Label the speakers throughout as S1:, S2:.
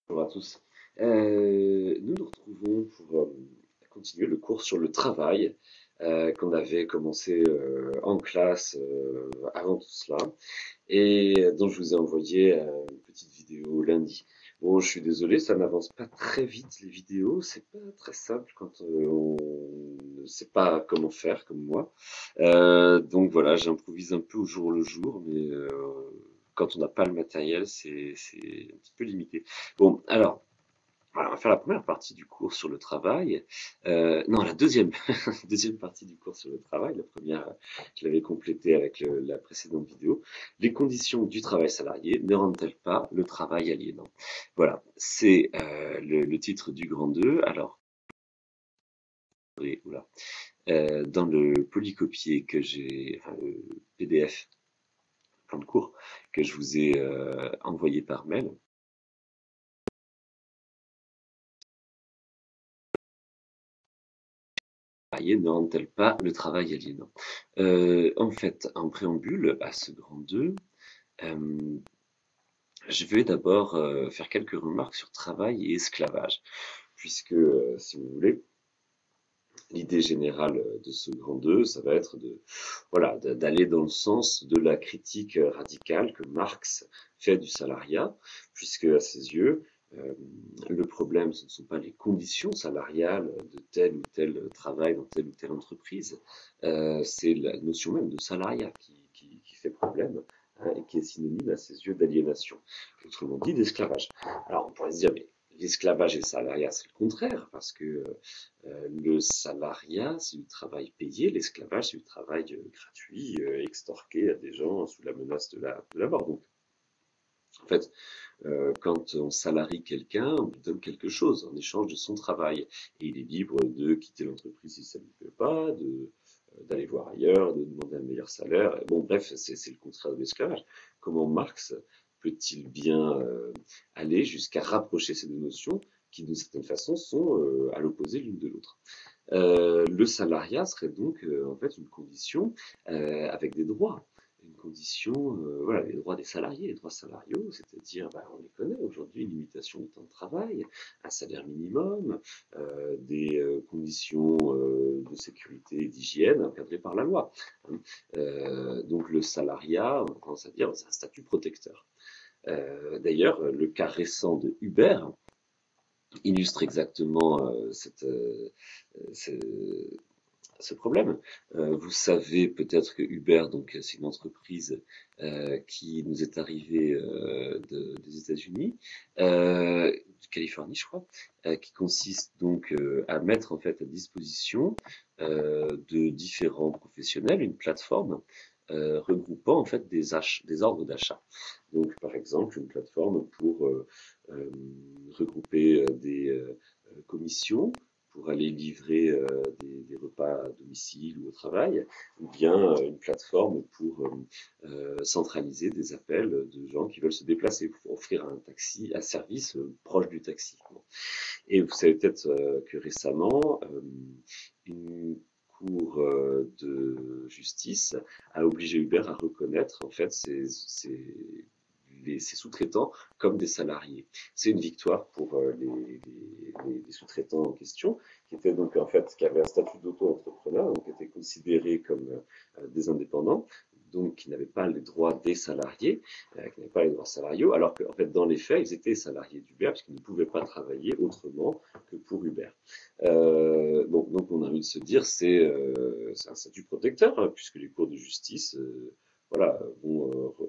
S1: Bonjour à tous. Nous nous retrouvons pour continuer le cours sur le travail qu'on avait commencé en classe avant tout cela et dont je vous ai envoyé une petite vidéo lundi. Bon, je suis désolé, ça n'avance pas très vite les vidéos, c'est pas très simple quand on ne sait pas comment faire comme moi. Donc voilà, j'improvise un peu au jour le jour, mais quand on n'a pas le matériel, c'est un petit peu limité. Bon, alors. Voilà, on va faire la première partie du cours sur le travail. Non, la deuxième, deuxième partie du cours sur le travail. La première, je l'avais complétée avec la précédente vidéo. Les conditions du travail salarié ne rendent-elles pas le travail aliénant? Voilà, c'est le titre du grand 2. Alors, oula, dans le polycopier que j'ai, enfin le PDF, plan de cours, que je vous ai envoyé par mail, ne rendent-elles pas le travail aliénant? En fait, en préambule à ce grand 2, je vais d'abord faire quelques remarques sur travail et esclavage, puisque, si vous voulez, l'idée générale de ce grand 2, ça va être voilà, d'aller dans le sens de la critique radicale que Marx fait du salariat, puisque à ses yeux, le problème, ce ne sont pas les conditions salariales de tel ou tel travail dans telle ou telle entreprise, c'est la notion même de salariat qui fait problème, hein, et qui est synonyme à ses yeux d'aliénation, autrement dit d'esclavage. Alors on pourrait se dire, mais l'esclavage et le salariat, c'est le contraire, parce que le salariat, c'est du travail payé, l'esclavage, c'est du travail gratuit, extorqué à des gens sous la menace de la mort. Donc, en fait, quand on salarie quelqu'un, on lui donne quelque chose en échange de son travail. Et il est libre de quitter l'entreprise si ça ne lui plaît pas, d'aller voir ailleurs, de demander un meilleur salaire. Bon, bref, c'est le contraire de l'esclavage. Comment Marx peut-il bien aller jusqu'à rapprocher ces deux notions qui, d'une certaine façon, sont à l'opposé l'une de l'autre? Le salariat serait donc en fait une condition avec des droits. Une condition, voilà, les droits des salariés, les droits salariaux, c'est-à-dire, bah, on les connaît aujourd'hui, une limitation du temps de travail, un salaire minimum, des conditions de sécurité et d'hygiène encadrées par la loi. Hein. Donc le salariat, on a tendance à dire, c'est un statut protecteur. D'ailleurs, le cas récent de Uber illustre exactement ce, ce problème. Vous savez peut-être que Uber, donc c'est une entreprise qui nous est arrivée des États-Unis, de Californie, je crois, qui consiste donc à mettre en fait à disposition de différents professionnels une plateforme regroupant en fait des ordres d'achat. Donc par exemple une plateforme pour regrouper des commissions pour aller livrer des repas à domicile ou au travail, ou bien une plateforme pour centraliser des appels de gens qui veulent se déplacer, pour offrir un taxi, un service proche du taxi. Et vous savez peut-être que récemment, une cour de justice a obligé Uber à reconnaître en fait ses sous-traitants comme des salariés. C'est une victoire pour les sous-traitants en question, qui étaient donc en fait qui avaient un statut d'auto-entrepreneur, donc étaient considérés comme des indépendants, donc qui n'avaient pas les droits des salariés, qui n'avaient pas les droits salariaux, alors qu'en fait dans les faits ils étaient salariés d'Uber puisqu'ils ne pouvaient pas travailler autrement que pour Uber. Bon, donc on a envie de se dire c'est un statut protecteur, hein, puisque les cours de justice voilà,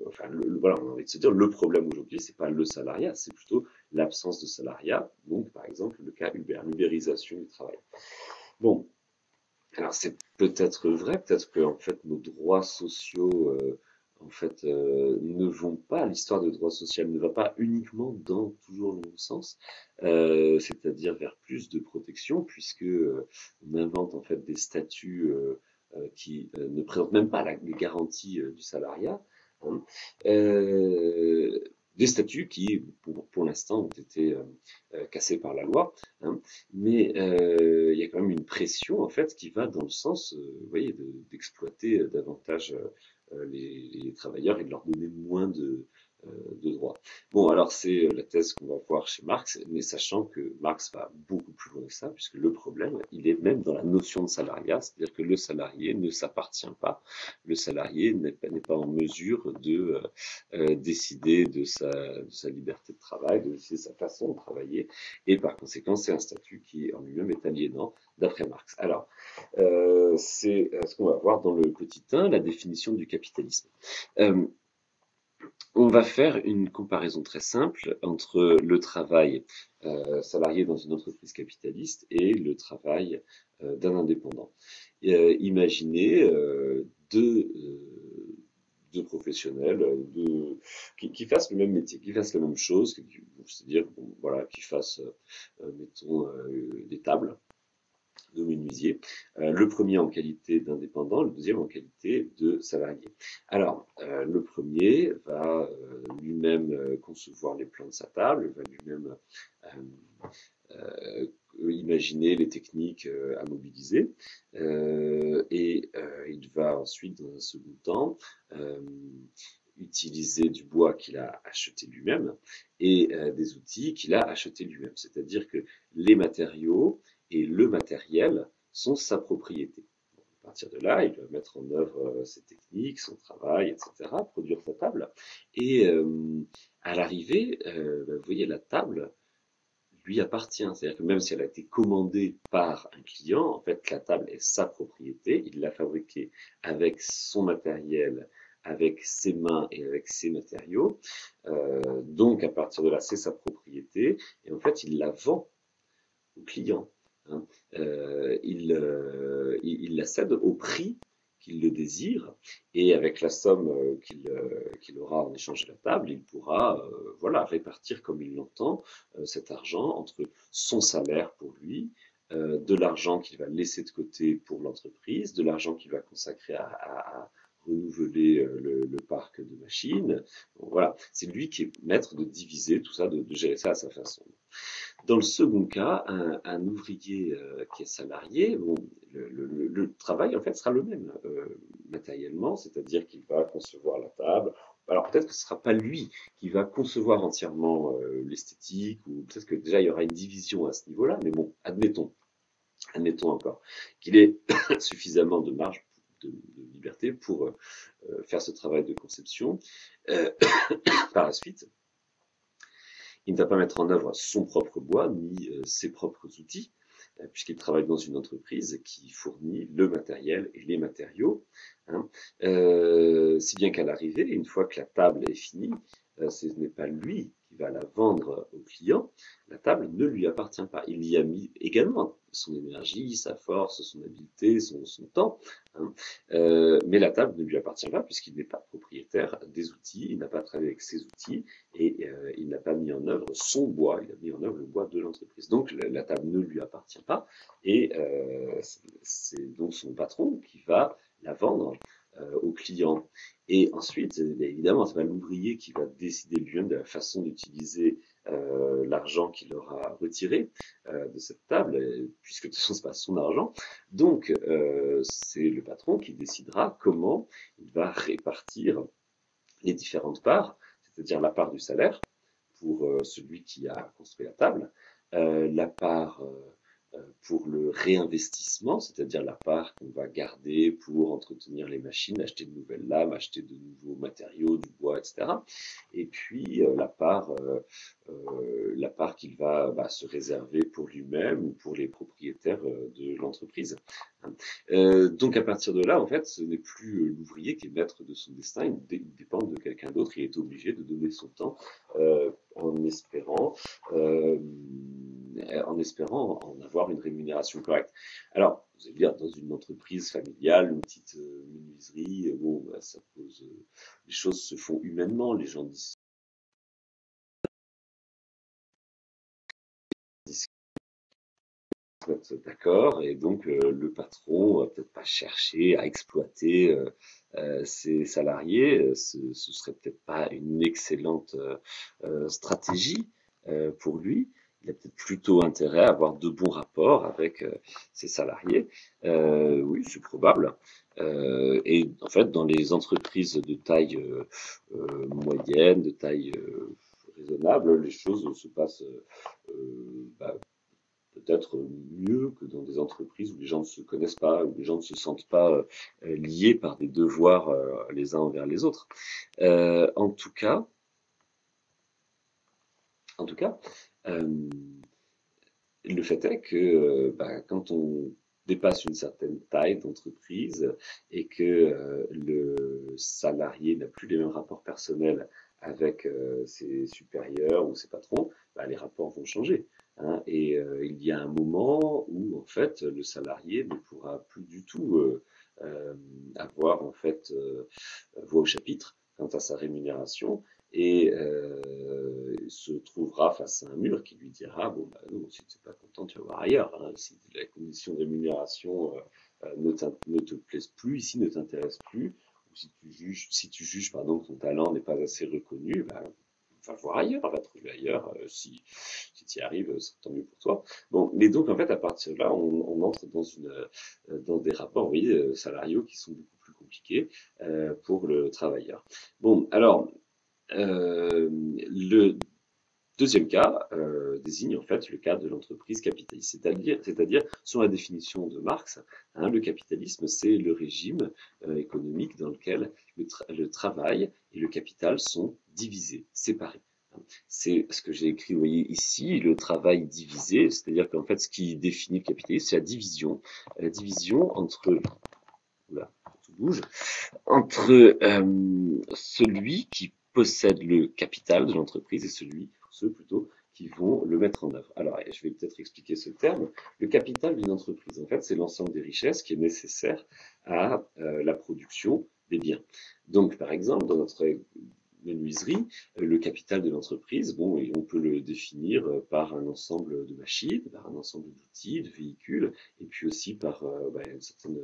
S1: enfin, voilà, on a envie de se dire le problème aujourd'hui, c'est pas le salariat, c'est plutôt l'absence de salariat. Donc, par exemple, le cas Uber, l'ubérisation du travail. Bon, alors c'est peut-être vrai, peut-être que en fait nos droits sociaux en fait ne vont pas, l'histoire de droit social ne va pas uniquement dans toujours le même sens, c'est-à-dire vers plus de protection, puisque on invente en fait des statuts qui ne présentent même pas les garanties du salariat. Hein. Euh, des statuts qui, pour l'instant, ont été cassés par la loi, hein, mais il y a quand même une pression en fait qui va dans le sens, vous voyez, d'exploiter davantage les travailleurs et de leur donner moins de droit. Bon, alors c'est la thèse qu'on va voir chez Marx, mais sachant que Marx va beaucoup plus loin que ça, puisque le problème, il est même dans la notion de salariat, c'est-à-dire que le salarié ne s'appartient pas, le salarié n'est pas en mesure de décider de sa liberté de travail, de décider de sa façon de travailler, et par conséquent, c'est un statut qui en lui-même est aliénant, d'après Marx. Alors, c'est ce qu'on va voir dans le petit 1, la définition du capitalisme. On va faire une comparaison très simple entre le travail salarié dans une entreprise capitaliste et le travail d'un indépendant. Imaginez deux professionnels qui fassent le même métier, qui fassent la même chose, c'est-à-dire bon, voilà, qui fassent, mettons, des tables de menuisier, le premier en qualité d'indépendant, le deuxième en qualité de salarié. Alors, le premier va lui-même concevoir les plans de sa table, va lui-même imaginer les techniques à mobiliser, et il va ensuite, dans un second temps, utiliser du bois qu'il a acheté lui-même et des outils qu'il a achetés lui-même. C'est-à-dire que les matériaux et le matériel sont sa propriété. À partir de là, il va mettre en œuvre ses techniques, son travail, etc., produire sa table. Et à l'arrivée, vous voyez, la table lui appartient. C'est-à-dire que même si elle a été commandée par un client, en fait, la table est sa propriété. Il l'a fabriquée avec son matériel, avec ses mains et avec ses matériaux. Donc, à partir de là, c'est sa propriété. Et en fait, il la vend au client. Hein. Il la cède au prix qu'il le désire, et avec la somme qu'il aura en échange de la table, il pourra voilà, répartir comme il l'entend cet argent entre son salaire pour lui, de l'argent qu'il va laisser de côté pour l'entreprise, de l'argent qu'il va consacrer à renouveler le parc de machines. Bon, voilà, c'est lui qui est maître de diviser tout ça, de gérer ça à sa façon. Dans le second cas, un ouvrier qui est salarié, bon, le travail en fait sera le même matériellement, c'est-à-dire qu'il va concevoir la table. Alors peut-être que ce ne sera pas lui qui va concevoir entièrement l'esthétique, ou peut-être que déjà il y aura une division à ce niveau-là, mais bon, admettons encore qu'il ait suffisamment de marge, de liberté pour faire ce travail de conception. Par la suite, il ne va pas mettre en œuvre son propre bois ni ses propres outils, puisqu'il travaille dans une entreprise qui fournit le matériel et les matériaux. Hein. Si bien qu'à l'arrivée, une fois que la table est finie, ce n'est pas lui qui va la vendre au client, la table ne lui appartient pas. Il y a mis également son énergie, sa force, son habileté, son temps, hein. Mais la table ne lui appartient pas puisqu'il n'est pas propriétaire des outils, il n'a pas travaillé avec ses outils et il n'a pas mis en œuvre son bois, il a mis en œuvre le bois de l'entreprise. Donc la table ne lui appartient pas et c'est donc son patron qui va la vendre au client. Et ensuite, évidemment, c'est pas l'ouvrier qui va décider lui-même de la façon d'utiliser l'argent qu'il aura retiré de cette table, puisque de toute façon, c'est pas son argent. Donc, c'est le patron qui décidera comment il va répartir les différentes parts, c'est-à-dire la part du salaire pour celui qui a construit la table, la part pour le réinvestissement, c'est-à-dire la part qu'on va garder pour entretenir les machines, acheter de nouvelles lames, acheter de nouveaux matériaux, du bois, etc. Et puis la part qu'il va se réserver pour lui-même ou pour les propriétaires de l'entreprise. Donc à partir de là, en fait, ce n'est plus l'ouvrier qui est maître de son destin, il dépend de quelqu'un d'autre, il est obligé de donner son temps en espérant en avoir une rémunération correcte. Alors, vous allez dire, dans une entreprise familiale, une petite menuiserie, bon, ça pose, les choses se font humainement, les gens discutent d'accord, et donc le patron va peut-être pas chercher à exploiter ses salariés, ce serait peut-être pas une excellente stratégie pour lui. Il a peut-être plutôt intérêt à avoir de bons rapports avec ses salariés. Oui, c'est probable. Et en fait, dans les entreprises de taille moyenne, de taille raisonnable, les choses se passent bah, peut-être mieux que dans des entreprises où les gens ne se connaissent pas, où les gens ne se sentent pas liés par des devoirs les uns envers les autres. En tout cas, euh, le fait est que quand on dépasse une certaine taille d'entreprise et que le salarié n'a plus les mêmes rapports personnels avec ses supérieurs ou ses patrons, les rapports vont changer. Hein, et il y a un moment où en fait le salarié ne pourra plus du tout avoir en fait voix au chapitre quant à sa rémunération et se trouvera face à un mur qui lui dira bon bah non, si tu n'es pas content tu vas voir ailleurs, hein. Si la condition de rémunération ne te plaise plus ici, ne t'intéresse plus, ou si tu juges pardon que ton talent n'est pas assez reconnu, va voir ailleurs, va trouver ailleurs. Si tu y arrives, c'est tant mieux pour toi. Bon, mais donc en fait à partir de là, on entre dans des rapports, vous voyez, salariaux qui sont beaucoup plus compliqués pour le travailleur. Bon, alors le deuxième cas désigne en fait le cas de l'entreprise capitaliste, c'est-à-dire sur la définition de Marx, hein, le capitalisme c'est le régime économique dans lequel le travail et le capital sont divisés, séparés. C'est ce que j'ai écrit, vous voyez ici, le travail divisé, c'est-à-dire qu'en fait ce qui définit le capitalisme, c'est la division entre, oula, tout bouge, entre celui qui possède le capital de l'entreprise et ceux plutôt qui vont le mettre en œuvre. Alors, je vais peut-être expliquer ce terme. Le capital d'une entreprise, en fait, c'est l'ensemble des richesses qui est nécessaire à la production des biens. Donc, par exemple, dans notre menuiserie, le capital de l'entreprise, bon, et on peut le définir par un ensemble de machines, par un ensemble d'outils, de véhicules, et puis aussi par une certaine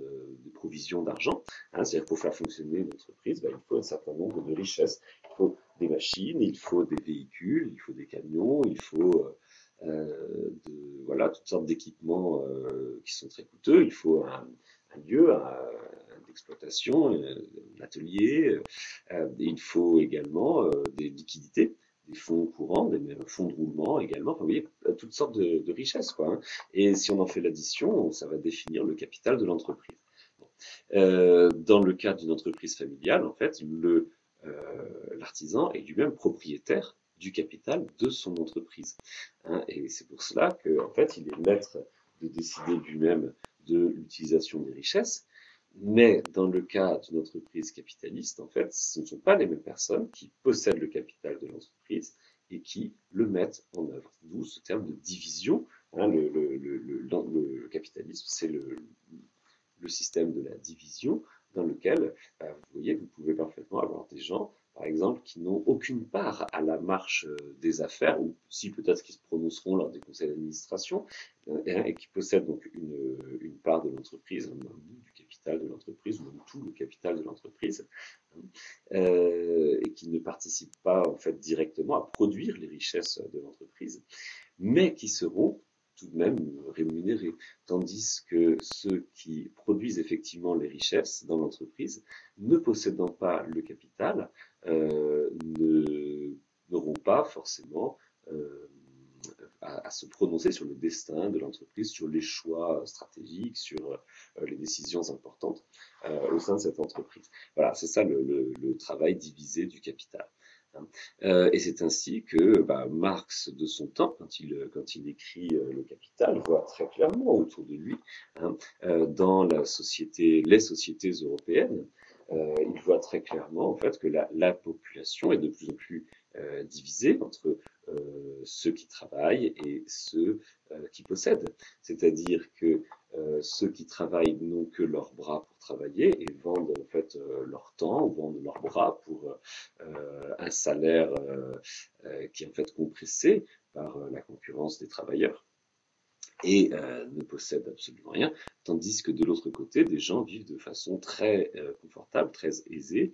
S1: provision d'argent. Hein, c'est-à-dire pour faire fonctionner une entreprise, il faut un certain nombre de richesses. Il faut des machines, il faut des véhicules, il faut des camions, il faut toutes sortes d'équipements qui sont très coûteux. Il faut un lieu d'exploitation, un atelier. Il faut également des liquidités, des fonds courants, des fonds de roulement également. Enfin, vous voyez, toutes sortes de richesses, quoi. Hein. Et si on en fait l'addition, ça va définir le capital de l'entreprise. Dans le cas d'une entreprise familiale, en fait, l'artisan est lui-même propriétaire du capital de son entreprise. Hein, et c'est pour cela qu'en fait, il est maître de décider lui-même de l'utilisation des richesses. Mais dans le cas d'une entreprise capitaliste, en fait, ce ne sont pas les mêmes personnes qui possèdent le capital de l'entreprise et qui le mettent en œuvre. D'où ce terme de division. Hein, le capitalisme, c'est le système de la division dans lequel, vous voyez, vous pouvez parfaitement avoir des gens, par exemple, qui n'ont aucune part à la marche des affaires, ou si peut-être qu'ils se prononceront lors des conseils d'administration, et qui possèdent donc une part de l'entreprise, un bout du capital de l'entreprise, ou même tout le capital de l'entreprise, et qui ne participent pas en fait directement à produire les richesses de l'entreprise, mais qui seront tout de même rémunérés, tandis que ceux qui produisent effectivement les richesses dans l'entreprise, ne possédant pas le capital, n'auront pas forcément à se prononcer sur le destin de l'entreprise, sur les choix stratégiques, sur les décisions importantes au sein de cette entreprise. Voilà, c'est ça le travail divisé du capital. Et c'est ainsi que Marx, de son temps, quand il écrit Le Capital, voit très clairement autour de lui, dans les sociétés européennes, il voit très clairement en fait que la population est de plus en plus divisée entre ceux qui travaillent et ceux qui possèdent. C'est-à-dire que ceux qui travaillent n'ont que leurs bras pour travailler et vendent en fait leur temps, vendent leurs bras pour un salaire qui est en fait compressé par la concurrence des travailleurs et ne possèdent absolument rien, tandis que de l'autre côté, des gens vivent de façon très confortable, très aisée,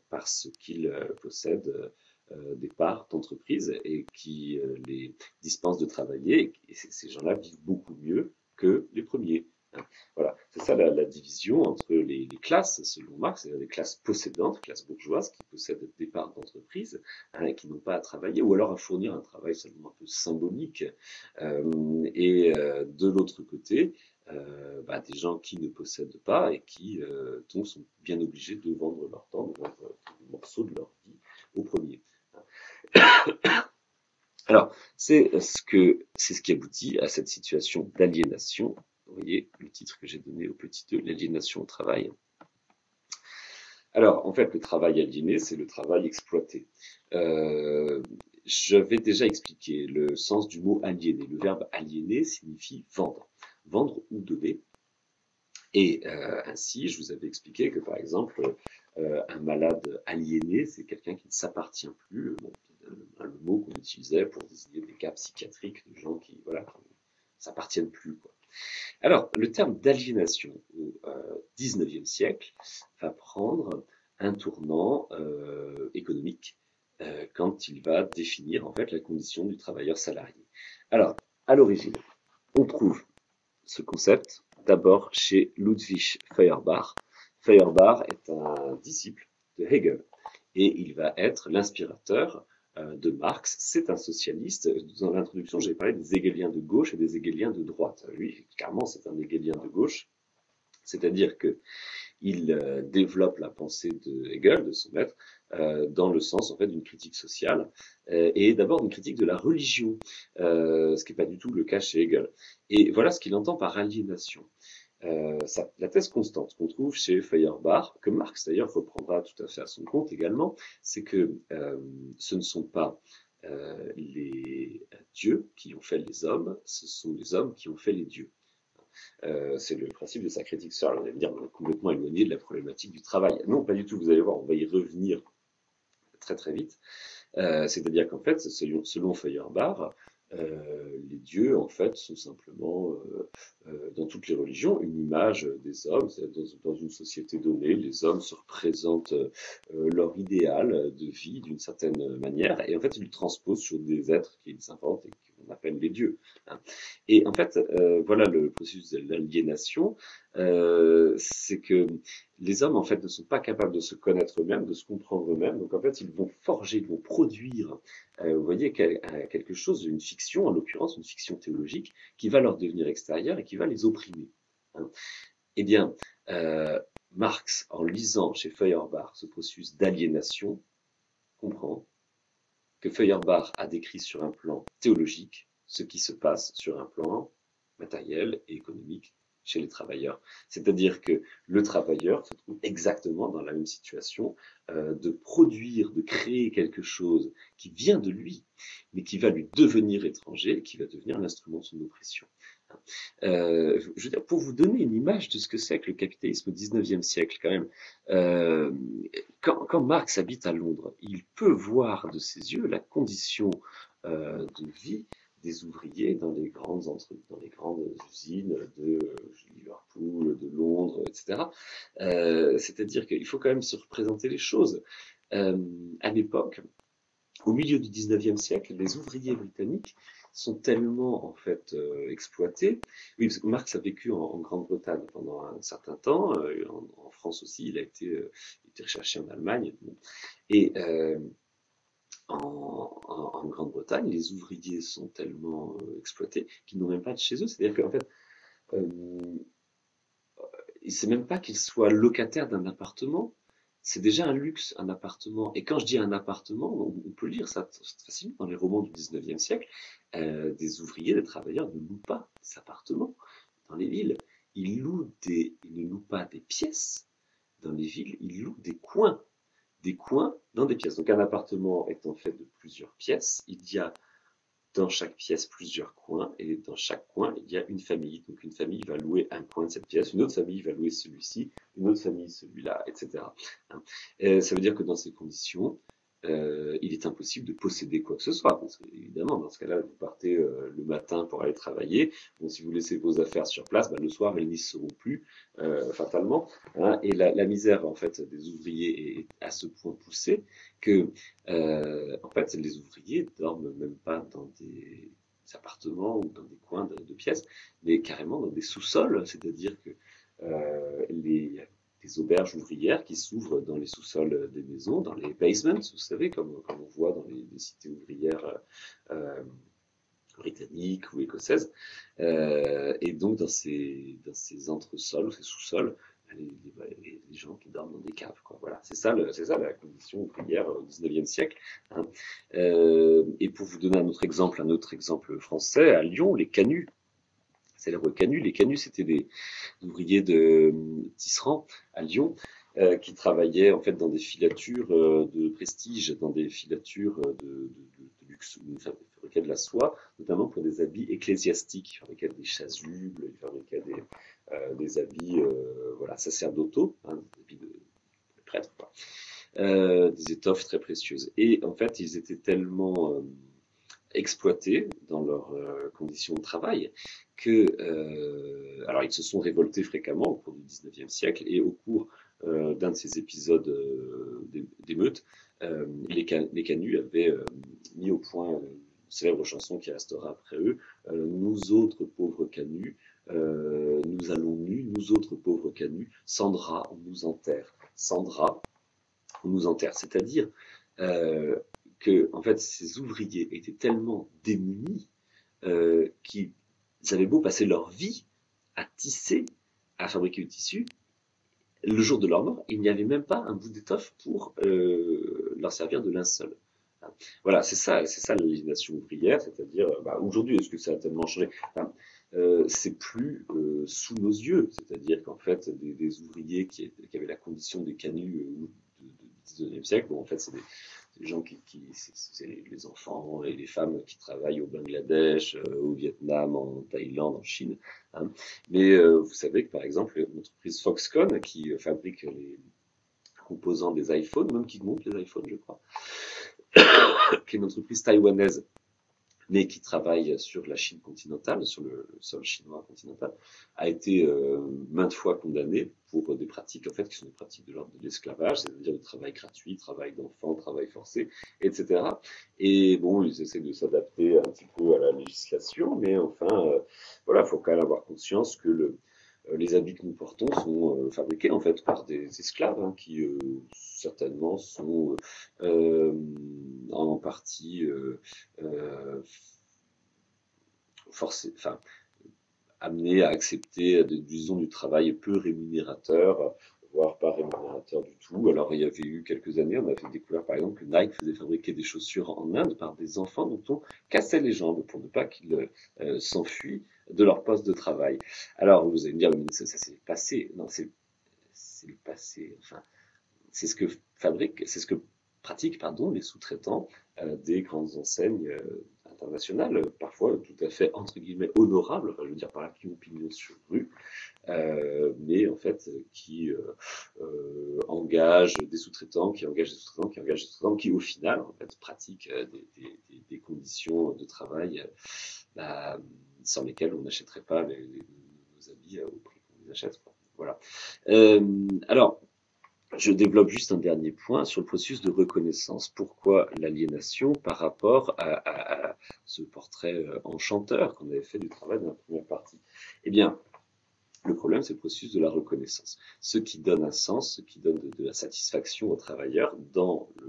S1: parce qu'ils possèdent des parts d'entreprise et qui les dispensent de travailler, et ces gens-là vivent beaucoup mieux que les premiers. Voilà, C'est ça la division entre les classes, selon Marx, c'est-à-dire les classes possédantes, classes bourgeoises, qui possèdent des parts d'entreprise, hein, qui n'ont pas à travailler, ou alors à fournir un travail seulement un peu symbolique. De l'autre côté, des gens qui ne possèdent pas et qui donc sont bien obligés de vendre leur temps, de vendre des morceaux de leur vie au premier. Alors, c'est ce qui aboutit à cette situation d'aliénation. Vous voyez le titre que j'ai donné au petit e, l'aliénation au travail. Alors, en fait, le travail aliéné, c'est le travail exploité. J'avais déjà expliqué le sens du mot aliéné. Le verbe aliéner signifie vendre. Vendre ou donner. Et ainsi, je vous avais expliqué que, par exemple, un malade aliéné, c'est quelqu'un qui ne s'appartient plus. Bon, le mot qu'on utilisait pour désigner des cas psychiatriques de gens qui ne s'appartiennent plus, quoi. Alors, le terme d'aliénation au XIXe siècle va prendre un tournant économique quand il va définir en fait la condition du travailleur salarié. Alors, à l'origine, on trouve ce concept d'abord chez Ludwig Feuerbach. Feuerbach est un disciple de Hegel et il va être l'inspirateur de Marx. C'est un socialiste. Dans l'introduction, j'ai parlé des hegeliens de gauche et des hegeliens de droite. Lui, clairement, c'est un hegelien de gauche, c'est-à-dire que il développe la pensée de Hegel, de son maître, dans le sens en fait d'une critique sociale et d'abord d'une critique de la religion, ce qui n'est pas du tout le cas chez Hegel. Et voilà ce qu'il entend par aliénation. La thèse constante qu'on trouve chez Feuerbach, que Marx d'ailleurs reprendra tout à fait à son compte également, c'est que ce ne sont pas les dieux qui ont fait les hommes, ce sont les hommes qui ont fait les dieux. C'est le principe de sa critique sociale. On va dire complètement éloigné de la problématique du travail. Non, pas du tout, vous allez voir, on va y revenir très très vite. C'est-à-dire qu'en fait, selon Feuerbach, les dieux, en fait, sont simplement, dans toutes les religions, une image des hommes. Dans une société donnée, les hommes se représentent leur idéal de vie d'une certaine manière, et en fait, ils le transposent sur des êtres qu'ils inventent et qu'on appelle les dieux. Hein. Et en fait, voilà le processus de l'aliénation, c'est que les hommes, en fait, ne sont pas capables de se connaître eux-mêmes, de se comprendre eux-mêmes. Donc, en fait, ils vont forger, ils vont produire, vous voyez, quelque chose, une fiction, en l'occurrence, une fiction théologique, qui va leur devenir extérieure et qui va les opprimer. Hein. Eh bien, Marx, en lisant chez Feuerbach ce processus d'aliénation, comprend que Feuerbach a décrit sur un plan théologique ce qui se passe sur un plan matériel et économique chez les travailleurs. C'est-à-dire que le travailleur se trouve exactement dans la même situation de produire, de créer quelque chose qui vient de lui, mais qui va lui devenir étranger, qui va devenir l'instrument de son oppression. Je veux dire, pour vous donner une image de ce que c'est que le capitalisme au XIXe siècle, quand même, quand Marx habite à Londres, il peut voir de ses yeux la condition de vie des ouvriers dans les grandes usines de Liverpool, de Londres, etc. C'est-à-dire qu'il faut quand même se représenter les choses. À l'époque, au milieu du XIXe siècle, les ouvriers britanniques sont tellement en fait exploités. Oui, parce que Marx a vécu en Grande-Bretagne pendant un certain temps, en France aussi, il a été recherché en Allemagne. Et en Grande-Bretagne, les ouvriers sont tellement exploités qu'ils n'ont même pas de chez eux. C'est-à-dire qu'en fait, c'est même pas qu'ils soient locataires d'un appartement. C'est déjà un luxe, un appartement. Et quand je dis un appartement, on peut lire ça facilement dans les romans du XIXe siècle. Des ouvriers, des travailleurs ne louent pas des appartements dans les villes. Ils ne louent pas des pièces dans les villes, ils louent des coins dans des pièces. Donc un appartement étant fait de plusieurs pièces, il y a dans chaque pièce plusieurs coins, et dans chaque coin, il y a une famille. Donc une famille va louer un coin de cette pièce, une autre famille va louer celui-ci, une autre famille celui-là, etc. Ça veut dire que dans ces conditions, il est impossible de posséder quoi que ce soit. Parce qu'évidemment, dans ce cas-là, vous partez le matin pour aller travailler. Bon, si vous laissez vos affaires sur place, le soir, elles n'y seront plus, fatalement. Hein, et la misère, en fait, des ouvriers est à ce point poussée que, en fait, les ouvriers dorment même pas dans des appartements ou dans des coins de pièces, mais carrément dans des sous-sols. C'est-à-dire que les auberges ouvrières qui s'ouvrent dans les sous-sols des maisons, dans les basements, vous savez, comme on voit dans les cités ouvrières britanniques ou écossaises. Et donc dans ces entresols, ces sous-sols, les gens qui dorment dans des caves, quoi. Voilà, c'est ça la condition ouvrière au 19e siècle. Hein. Et pour vous donner un autre exemple français, à Lyon, les canuts. Célèbres canuts. Les canuts, c'était des ouvriers de tisserand à Lyon qui travaillaient en fait dans des filatures de prestige, dans des filatures de luxe, où ils fabriquaient de la soie, notamment pour des habits ecclésiastiques. Ils fabriquaient des chasubles, ils fabriquaient des habits voilà, sacerdotaux, hein, des habits de prêtres, quoi. Des étoffes très précieuses. Et en fait, ils étaient tellement exploités dans leurs conditions de travail que, alors ils se sont révoltés fréquemment au cours du 19e siècle et au cours d'un de ces épisodes d'émeutes, les canuts avaient mis au point une célèbre chanson qui restera après eux, nous autres pauvres canuts, nous allons nus, nous autres pauvres canuts, sans drap on nous enterre, sans drap on nous enterre, c'est-à-dire que en fait ces ouvriers étaient tellement démunis qu'ils avaient beau passer leur vie à tisser, à fabriquer du tissu, le jour de leur mort, il n'y avait même pas un bout d'étoffe pour leur servir de linceul. Voilà, c'est ça l'aliénation ouvrière, c'est-à-dire, aujourd'hui, est-ce que ça a tellement changé? C'est plus sous nos yeux, c'est-à-dire qu'en fait, des ouvriers qui avaient la condition des canuts du 19e siècle, bon, en fait, c'est des gens c'est les enfants et les femmes qui travaillent au Bangladesh, au Vietnam, en Thaïlande, en Chine. Hein. Mais vous savez que par exemple, l'entreprise Foxconn qui fabrique les composants des iPhones, même qui monte les iPhones, je crois, qui est une entreprise taïwanaise, mais qui travaille sur la Chine continentale, sur le sol chinois continental, a été maintes fois condamné pour des pratiques en fait qui sont des pratiques de l'ordre de l'esclavage, c'est-à-dire du travail gratuit, travail d'enfants, travail forcé, etc. Et bon, ils essaient de s'adapter un petit peu à la législation, mais enfin, voilà, il faut quand même avoir conscience que les habits que nous portons sont fabriqués en fait par des esclaves hein, qui certainement sont en partie forcés, enfin amenés à accepter, disons, du travail peu rémunérateur, voire pas rémunérateur du tout. Alors il y avait eu quelques années, on avait découvert par exemple que Nike faisait fabriquer des chaussures en Inde par des enfants dont on cassait les jambes pour ne pas qu'ils s'enfuient de leur poste de travail. Alors vous allez me dire, ça c'est le passé. Non, c'est le passé. Enfin, c'est ce que pratiquent, pardon, les sous-traitants des grandes enseignes internationales, parfois tout à fait entre guillemets honorables. Enfin, je veux dire par là qui ont pignon sur rue, mais en fait qui engagent des sous-traitants, qui au final en fait pratiquent des conditions de travail sans lesquelles on n'achèterait pas nos habits au prix qu'on les achète. Quoi. Voilà. Alors, je développe juste un dernier point sur le processus de reconnaissance. Pourquoi l'aliénation par rapport à ce portrait enchanteur qu'on avait fait du travail dans la première partie? Eh bien, le problème, c'est le processus de la reconnaissance. Ce qui donne un sens, ce qui donne de la satisfaction aux travailleurs dans la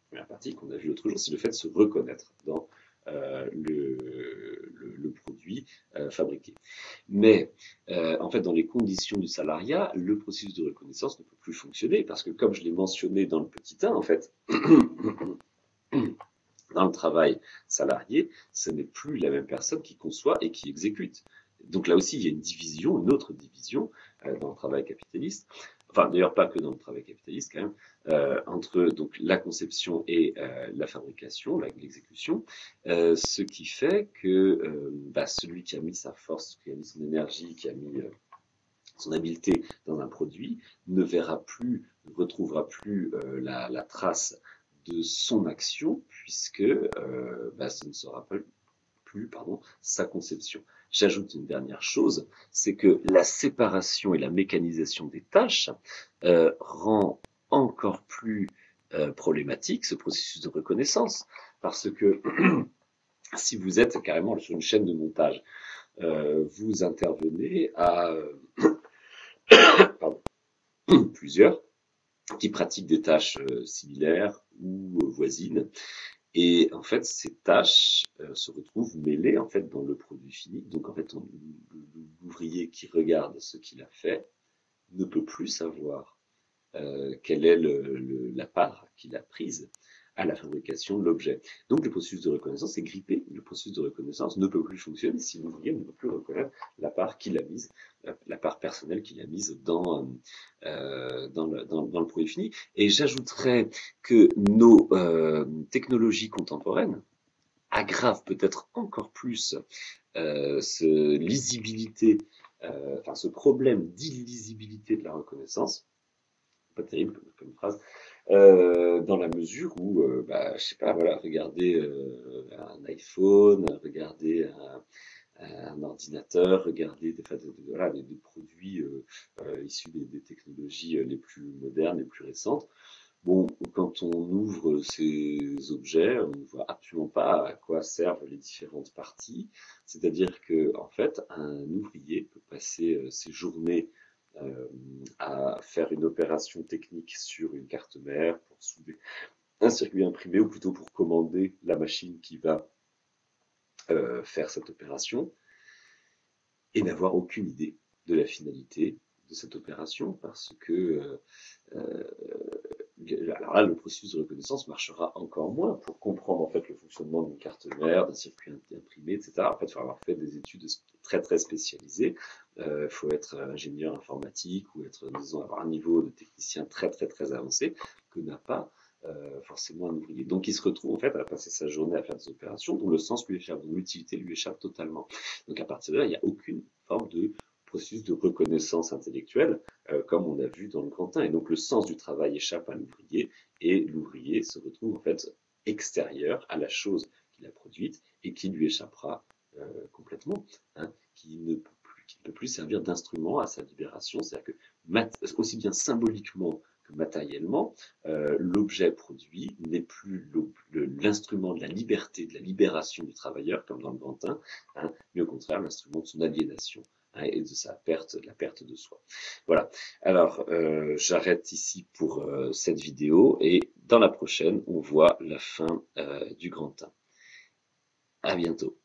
S1: première partie qu'on a vue l'autre jour, c'est le fait de se reconnaître dans le produit fabriqué. Mais en fait, dans les conditions du salariat, le processus de reconnaissance ne peut plus fonctionner parce que, comme je l'ai mentionné dans le petit 1, en fait, dans le travail salarié, ce n'est plus la même personne qui conçoit et qui exécute. Donc là aussi, il y a une autre division dans le travail capitaliste. Enfin, d'ailleurs, pas que dans le travail capitaliste, quand même, entre donc la conception et la fabrication, l'exécution, ce qui fait que celui qui a mis sa force, qui a mis son énergie, qui a mis son habileté dans un produit, ne retrouvera plus la trace de son action, puisque ce ne sera plus sa conception. J'ajoute une dernière chose, c'est que la séparation et la mécanisation des tâches rend encore plus problématique ce processus de reconnaissance, parce que si vous êtes carrément sur une chaîne de montage, vous intervenez à pardon, plusieurs, qui pratiquent des tâches similaires ou voisines. Et en fait, ces tâches se retrouvent mêlées en fait dans le produit fini. Donc en fait, l'ouvrier qui regarde ce qu'il a fait ne peut plus savoir quelle est la part qu'il a prise à la fabrication de l'objet. Donc le processus de reconnaissance est grippé. Le processus de reconnaissance ne peut plus fonctionner si l'ouvrier ne peut plus reconnaître la part qu'il a mise, la part personnelle qu'il a mise dans le produit fini. Et j'ajouterais que nos technologies contemporaines aggravent peut-être encore plus ce problème d'illisibilité de la reconnaissance. Pas terrible comme phrase, dans la mesure où, je sais pas, voilà, regardez un iPhone, regardez un ordinateur, regardez des produits issus des technologies les plus modernes, les plus récentes. Bon, quand on ouvre ces objets, on ne voit absolument pas à quoi servent les différentes parties. C'est-à-dire que, en fait, un ouvrier peut passer ses journées à faire une opération technique sur une carte mère pour souder un circuit imprimé, ou plutôt pour commander la machine qui va faire cette opération, et n'avoir aucune idée de la finalité de cette opération, parce que alors là, le processus de reconnaissance marchera encore moins pour comprendre en fait le fonctionnement d'une carte mère, d'un circuit imprimé, etc. En fait, il faut avoir fait des études très très spécialisées. Il faut être ingénieur informatique ou être, disons, avoir un niveau de technicien très très très avancé que n'a pas forcément un ouvrier. Donc il se retrouve en fait à passer sa journée à faire des opérations dont le sens lui échappe, dont l'utilité lui échappe totalement. Donc à partir de là, il n'y a aucune forme de processus de reconnaissance intellectuelle, comme on a vu dans le Grand 1. Et donc le sens du travail échappe à l'ouvrier, et l'ouvrier se retrouve en fait extérieur à la chose qu'il a produite et qui lui échappera complètement, hein, qui ne peut plus servir d'instrument à sa libération. C'est-à-dire que aussi bien symboliquement que matériellement, l'objet produit n'est plus l'instrument de la liberté, de la libération du travailleur, comme dans le Grand 1, hein, mais au contraire l'instrument de son aliénation et de la perte de soi. Voilà. Alors, j'arrête ici pour cette vidéo, et dans la prochaine, on voit la fin du Grand 1. À bientôt.